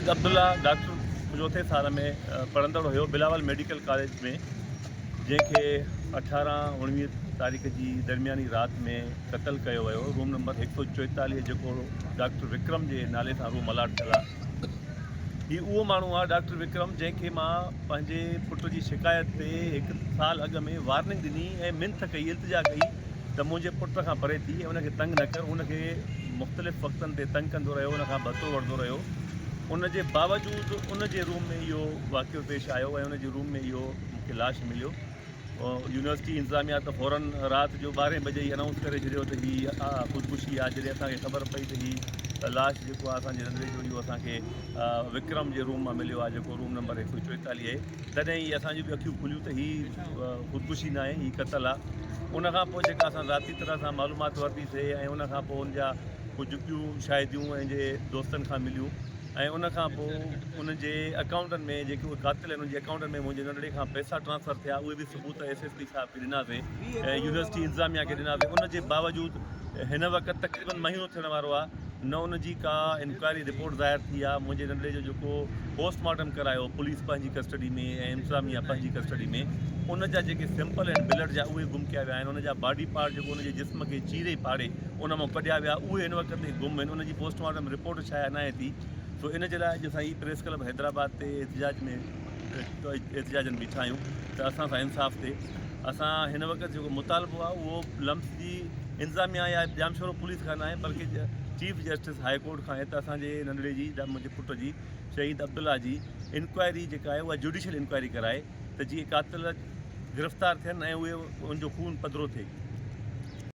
शहीद अब्दुल्ला डॉक्टर चौथे साल में पढ़ंदड़ हुयो बिलावल मेडिकल कॉलेज में, जैसे 18-19 तारीख़ की दरमियानी रात में क़त्ल किया वियो। रूम नंबर 144 जो डॉक्टर विक्रम के नाले से रूम अलाट थियल आहे। ही उहो माण्हू आहे डॉक्टर विक्रम जैसे मां पंहिंजे पुट की शिकायत ते 1 साल अॻु में वार्निंग ॾिनी ऐं मिंथ कई, इल्तिजा कई त मुंहिंजे पुट खां परे थी ऐं उनखे तंग न कर। उनखे मुख़्तलिफ़ वक़्तनि ते तंग कंदो रहियो, उनखां भतो वठंदो रहियो। उनजे बावजूदि उनजे रूम में इहो वाक़ियो पेश आयो ऐं उनजे रूम में इहो मूंखे लाश मिलियो। यूनिवर्सिटी इंतज़ामिया त फ़ौरन राति जो 12 बजे ही अनाउंस करे छॾियो त हीअ ख़ुदकुशी आहे। जॾहिं असांखे ख़बर पई त हीअ लाश जेको आहे असांजे रंधिणे जो इहो असांखे विक्रम जे रूम मां मिलियो आहे, जेको रूम नंबर 144 आहे, तॾहिं ई असांजी बि अखियूं खुलियूं त हीअ ख़ुदकुशी न आहे, हीअ क़त्ल आहे। उनखां पोइ जेका असां ज़ाती तरह सां मालूमात वरितीसीं ऐं उनखां पोइ उनजा कुझु ॿियूं शाहिदियूं ऐं जे दोस्तनि खां मिलियूं ऐं उनखां पोइ उनजे अकाउंटनि में जेके उहे कातिल आहिनि उनजे अकाउंटनि में मुंहिंजे नंढड़े खां पैसा ट्रांसफ़र थिया। उहे बि सबूत SSP साहब खे ॾिनासीं ऐं यूनिवर्सिटी इंतज़ामिया खे ॾिनासीं। उनजे बावजूदि हिन वक़्तु तक़रीबन महीनो थियण वारो आहे, न उनजी का इंक्वायरी रिपोर्ट ज़ाहिर थी आहे। मुंहिंजे नंढड़े जो जेको पोस्टमार्टम करायो पुलिस पंहिंजी कस्टडी में ऐं इंतज़ामिया पंहिंजी कस्टडी में, उनजा जेके सैंपल आहिनि ब्लड जा उहे गुम कया विया आहिनि। उनजा बॉडी पार्ट जेको उनजे जिस्म खे चीरे पाड़े उन मां कढिया विया, उहे हिन वक़्त ते गुम आहिनि। उनजी पोस्टमार्टम रिपोर्ट छा आहे न आहे थी। सो इन जे लाइ अॼु असां ई प्रेस क्लब हैदराबाद ते एहतिजाजनि बीठा आहियूं त असां सां इंसाफ़ थिए। असां हिन वक़्तु जेको मुतालबो आहे उहो लम्स जी इंतज़ामिया या जामशोरो पुलिस खां न आहे, बल्कि चीफ जस्टिस हाई कोर्ट खां आहे त असांजे नंढड़े जी मुंहिंजे पुट जी शहीद अब्दुल्ला जी इंक्वायरी जेका आहे उहा जुडिशियल इंक्वायरी कराए त जीअं कातिल गिरफ़्तार थियनि ऐं उहे उनजो खून पधिरो थिए।